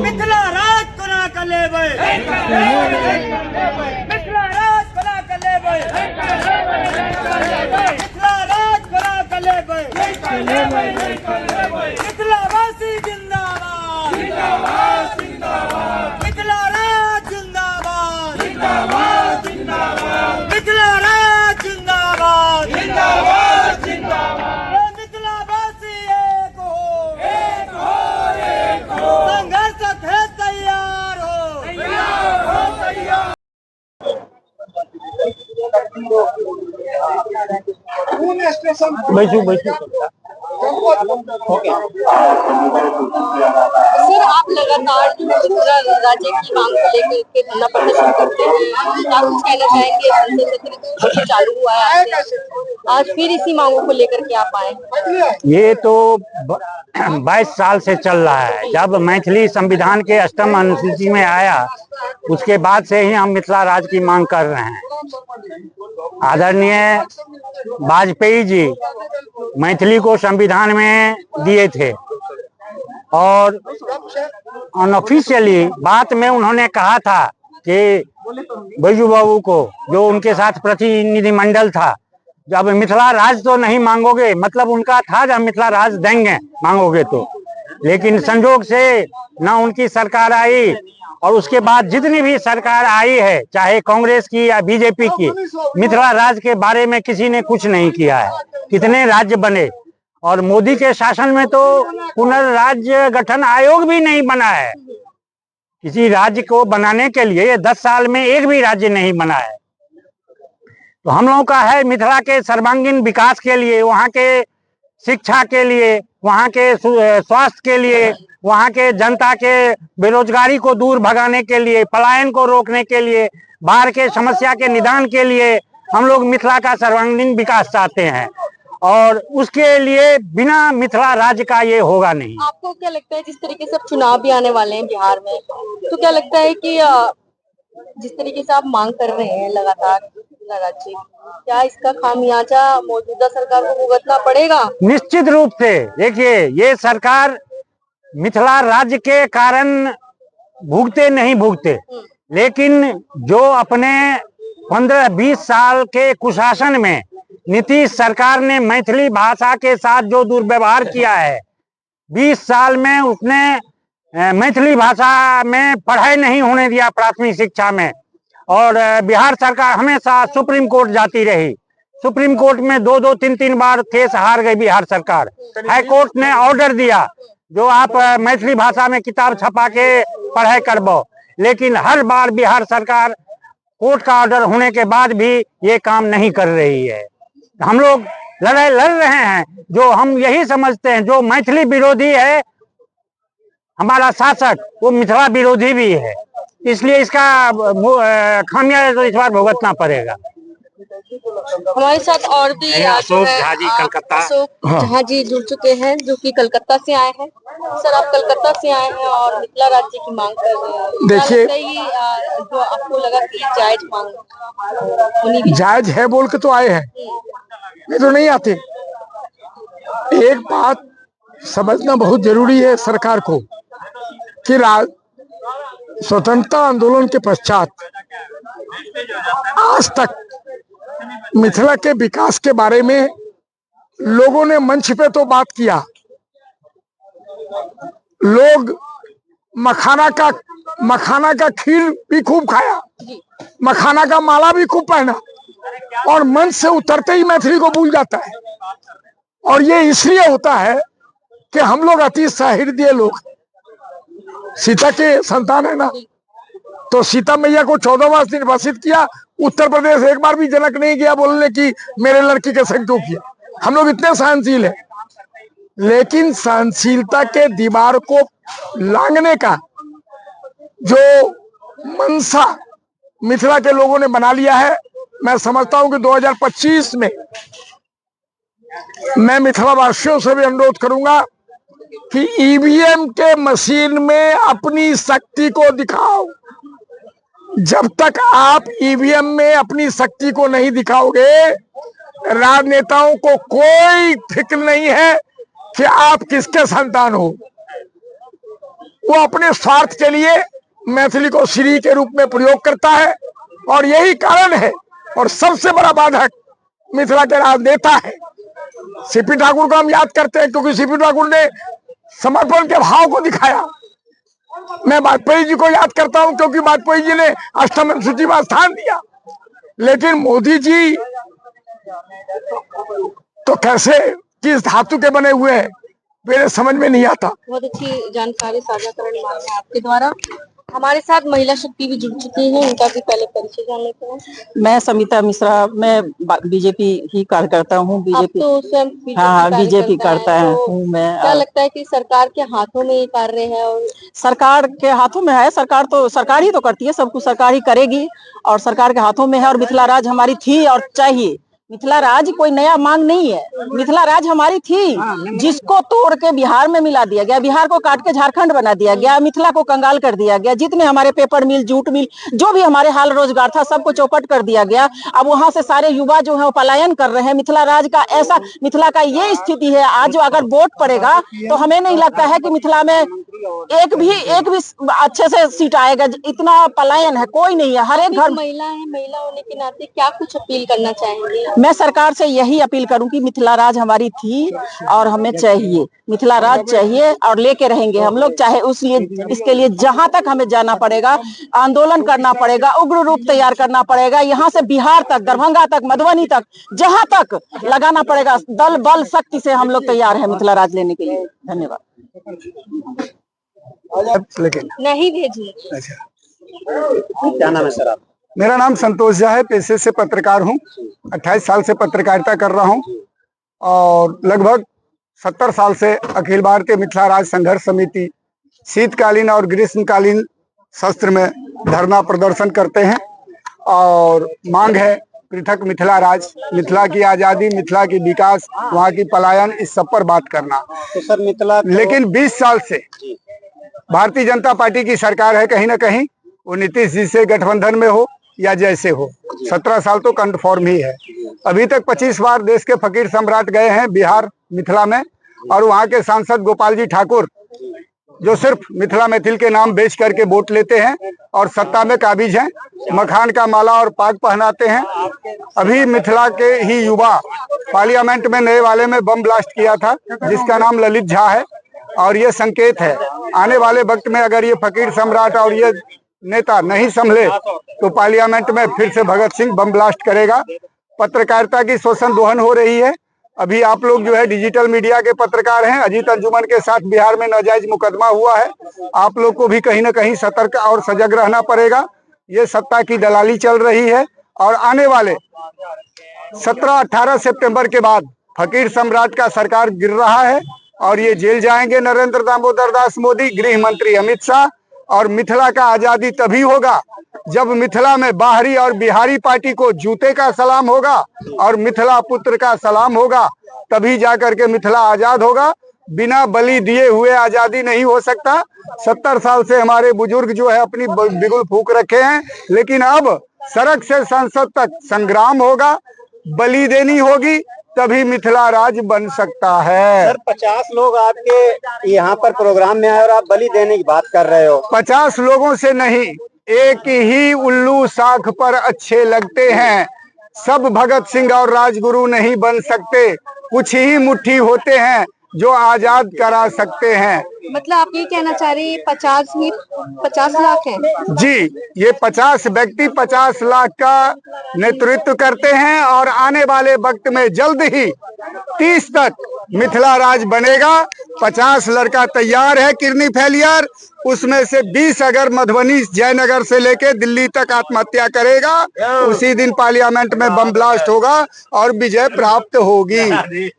मिथिला राज कोना कलेबै, मिथिला राज कोना कलेबै, मिथिला राज कोना कलेबै, मिथिला वासी जिंदाबाद, मिथिला राज जिंदाबाद, मिथिला राज जिंदाबाद, मिथिला वासी एक हो, संघर्ष है तैयार हो। सर, आप लगातार मिथिला राज्य की मांग को लेकर के धरना प्रदर्शन करते हैं, आप कुछ कहना चाहेंगे? संसद सत्र चालू हुआ है आज फिर इसी मांगों को लेकर के आप आए? ये तो 22 साल से चल रहा है। जब मैथिली संविधान के 8वीं अनुसूची में आया उसके बाद से ही हम मिथिला राज की मांग कर रहे हैं। आदरणीय वाजपेयी जी मैथिली को संविधान में दिए थे और अनऑफिशियली बात में उन्होंने कहा था कि बैजू बाबू को, जो उनके साथ प्रतिनिधिमंडल था, जब मिथिला राज तो नहीं मांगोगे, मतलब उनका था जब मिथिला राज देंगे मांगोगे तो, लेकिन संजोग से ना उनकी सरकार आई और उसके बाद जितनी भी सरकार आई है, चाहे कांग्रेस की या बीजेपी की, मिथिला राज के बारे में किसी ने कुछ नहीं किया है। कितने राज्य बने और मोदी के शासन में तो पुनर्राज्य गठन आयोग भी नहीं बना है। किसी राज्य को बनाने के लिए 10 साल में एक भी राज्य नहीं बना है। तो हम लोगों का है मिथिला के सर्वांगीण विकास के लिए, वहाँ के शिक्षा के लिए, वहाँ के स्वास्थ्य के लिए, वहाँ के जनता के बेरोजगारी को दूर भगाने के लिए, पलायन को रोकने के लिए, बाढ़ के समस्या के निदान के लिए हम लोग मिथिला का सर्वांगीण विकास चाहते हैं और उसके लिए बिना मिथिला राज्य का ये होगा नहीं। आपको क्या लगता है, जिस तरीके से अब चुनाव भी आने वाले हैं बिहार में, तो क्या लगता है कि जिस तरीके से आप मांग कर रहे हैं लगातार मिथिला राज्य, क्या इसका खामियाजा मौजूदा सरकार को भुगतना पड़ेगा? निश्चित रूप से। देखिए, ये सरकार मिथिला राज्य के कारण भुगते नहीं भुगते, लेकिन जो अपने 15-20 साल के कुशासन में नीतीश सरकार ने मैथिली भाषा के साथ जो दुर्व्यवहार किया है, 20 साल में उसने मैथिली भाषा में पढ़ाई नहीं होने दिया प्राथमिक शिक्षा में, और बिहार सरकार हमेशा सुप्रीम कोर्ट जाती रही। सुप्रीम कोर्ट में 2-2, 3-3 बार केस हार गई बिहार सरकार। हाई कोर्ट ने ऑर्डर दिया जो आप मैथिली भाषा में किताब छपा के पढ़ाई करवाओ, लेकिन हर बार बिहार सरकार कोर्ट का ऑर्डर होने के बाद भी ये काम नहीं कर रही है। हम लोग लड़ाई लड़ रहे हैं, जो हम यही समझते हैं जो मैथिली विरोधी है हमारा शासक, वो मिथिला विरोधी भी है, इसलिए इसका खामियाजा तो इस बार भुगतना पड़ेगा। हमारे साथ और भी अशोक झा जी कलकत्ता, अशोक झा जी जुड़ चुके हैं जो कि कलकत्ता से आए हैं। सर, आप कलकत्ता से आए हैं और मिथिला राज्य की मांग कर रहे हैं। देखिए, जो आपको लगा कि जायज मांग जायज है बोल के तो आए हैं, नहीं तो नहीं आते। एक बात समझना बहुत जरूरी है सरकार को कि स्वतंत्रता आंदोलन के पश्चात आज तक मिथिला के विकास के बारे में लोगों ने मंच पे तो बात किया, लोग मखाना का खीर भी खूब खाया, मखाना का माला भी खूब पहना, और मंच से उतरते ही मैथिली को भूल जाता है। और ये इसलिए होता है कि हम लोग अति सहृदय लोग, सीता के संतान है ना, तो सीता मैया को 14 वर्ष निर्वासित किया। उत्तर प्रदेश एक बार भी जनक नहीं गया बोलने की मेरे लड़की के संग क्यों किया। हम लोग इतने सहनशील हैं, लेकिन सहनशीलता के दीवार को लांघने का जो मंशा मिथिला के लोगों ने बना लिया है, मैं समझता हूं कि 2025 में मैं मिथिला वासियों से भी अनुरोध करूंगा कि ईवीएम के मशीन में अपनी शक्ति को दिखाओ। जब तक आप ईवीएम में अपनी शक्ति को नहीं दिखाओगे, राजनेताओं को कोई फिक्र नहीं है कि आप किसके संतान हो। वो अपने स्वार्थ के लिए मैथिली को श्री के रूप में प्रयोग करता है और यही कारण है। और सबसे बड़ा बाधक मिथिला के राजनेता है। सीपी ठाकुर को हम याद करते हैं क्योंकि सीपी ठाकुर ने समर्पण के भाव को दिखाया। मैं वाजपेयी जी को याद करता हूं क्योंकि वाजपेयी जी ने अष्टम अनुसूची में स्थान दिया। लेकिन मोदी जी तो कैसे किस धातु के बने हुए हैं मेरे समझ में नहीं आता। बहुत अच्छी जानकारी साझा करने वाले हैं आपके द्वारा। हमारे साथ महिला शक्ति भी जुड़ चुकी है, उनका भी पहले परिचय जान लेते हैं। मैं समिता मिश्रा, मैं बीजेपी ही कार्यकर्ता हूँ। बीजेपी तो स्वयं हाँ बीजेपी करता है तो मैं। क्या लगता है कि सरकार के हाथों में ये कार्य है? और सरकार के हाथों में है। सरकार ही तो करती है, सब कुछ सरकार ही करेगी और सरकार के हाथों में है। और मिथिला राज हमारी थी और चाहिए। मिथिला राज कोई नया मांग नहीं है। मिथिला राज हमारी थी जिसको तोड़ के बिहार में मिला दिया गया, बिहार को काट के झारखंड बना दिया गया, मिथिला को कंगाल कर दिया गया। जितने हमारे पेपर मिल, जूट मिल, जो भी हमारे हाल रोजगार था सबको चौपट कर दिया गया। अब वहां से सारे युवा जो है वो पलायन कर रहे हैं। मिथिला राज का ऐसा, मिथिला का ये स्थिति है आज। जो अगर वोट पड़ेगा तो हमें नहीं लगता है कि मिथिला में एक भी अच्छे से सीट आएगा। इतना पलायन है, कोई नहीं है। हर एक घर महिला है, महिला होने के नाते क्या कुछ अपील करना चाहेंगे? मैं सरकार से यही अपील करूं कि मिथिला राज हमारी थी और हमें चाहिए। मिथिला राज चाहिए और लेके रहेंगे हम लोग, चाहे इसके लिए जहां तक हमें जाना पड़ेगा, आंदोलन करना पड़ेगा, उग्र रूप तैयार करना पड़ेगा। यहाँ से बिहार तक, दरभंगा तक, मधुबनी तक, जहां तक लगाना पड़ेगा, दल बल शक्ति से हम लोग तैयार है मिथिला राज लेने के लिए। धन्यवाद। लेकिन नहीं भेजिए। क्या नाम है सर आप? मेरा नाम संतोष झा है, पेशे से पत्रकार हूँ। 28 साल से पत्रकारिता कर रहा हूँ और लगभग 70 साल से अखिल भारतीय मिथिला राज संघर्ष समिति शीतकालीन और ग्रीष्मकालीन सत्र में धरना प्रदर्शन करते हैं। और मांग है पृथक मिथिला राज, मिथिला की आजादी, मिथिला की विकास, वहाँ की पलायन, इस सब पर बात करना। तो सर मिथिला लेकिन 20 साल से भारतीय जनता पार्टी की सरकार है, कहीं ना कहीं वो नीतीश जी से गठबंधन में हो या जैसे हो, 17 साल तो कंफर्म ही है। अभी तक 25 बार देश के फकीर सम्राट गए हैं बिहार, मिथिला में, और वहाँ के सांसद गोपाल जी ठाकुर जो सिर्फ मिथिला मैथिल के नाम बेच करके वोट लेते हैं और सत्ता में काबिज हैं, मखान का माला और पाग पहनाते हैं। अभी मिथिला के ही युवा पार्लियामेंट में नए वाले में बम ब्लास्ट किया था जिसका नाम ललित झा है। और ये संकेत है आने वाले वक्त में अगर ये फकीर सम्राट और ये नेता नहीं संभले तो पार्लियामेंट में फिर से भगत सिंह बम ब्लास्ट करेगा। पत्रकारिता की शोषण दोहन हो रही है। अभी आप लोग जो है डिजिटल मीडिया के पत्रकार हैं, अजीत अंजुमन के साथ बिहार में नाजायज मुकदमा हुआ है। आप लोग को भी कहीं ना कहीं सतर्क और सजग रहना पड़ेगा। ये सत्ता की दलाली चल रही है और आने वाले 17-18 सितंबर के बाद फकीर सम्राट का सरकार गिर रहा है और ये जेल जाएंगे नरेंद्र दामोदर दास मोदी, गृह मंत्री अमित शाह। और मिथिला का आजादी तभी होगा जब मिथिला में बाहरी और बिहारी पार्टी को जूते का सलाम होगा और मिथिला पुत्र का सलाम होगा, तभी जाकर के मिथिला आजाद होगा। बिना बलि दिए हुए आजादी नहीं हो सकता। 70 साल से हमारे बुजुर्ग जो है अपनी बिगुल फूंक रखे हैं, लेकिन अब सड़क से संसद तक संग्राम होगा, बलि देनी होगी, तभी मिथिला राज बन सकता है। सर 50 लोग आपके यहाँ पर प्रोग्राम में आए और आप बलि देने की बात कर रहे हो। 50 लोगों से नहीं, एक ही उल्लू साख पर अच्छे लगते हैं। सब भगत सिंह और राजगुरु नहीं बन सकते, कुछ ही मुट्ठी होते हैं जो आजाद करा सकते हैं। मतलब आप ये कहना चाह रहे हैं 50 लाख हैं? जी, ये 50 व्यक्ति 50 लाख का नेतृत्व करते हैं और आने वाले वक्त में जल्द ही 30 तक मिथिला राज बनेगा। 50 लड़का तैयार है किरनी फैलियर, उसमें से 20 अगर मधुबनी जयनगर से लेके दिल्ली तक आत्महत्या करेगा, उसी दिन पार्लियामेंट में बम ब्लास्ट होगा और विजय प्राप्त होगी।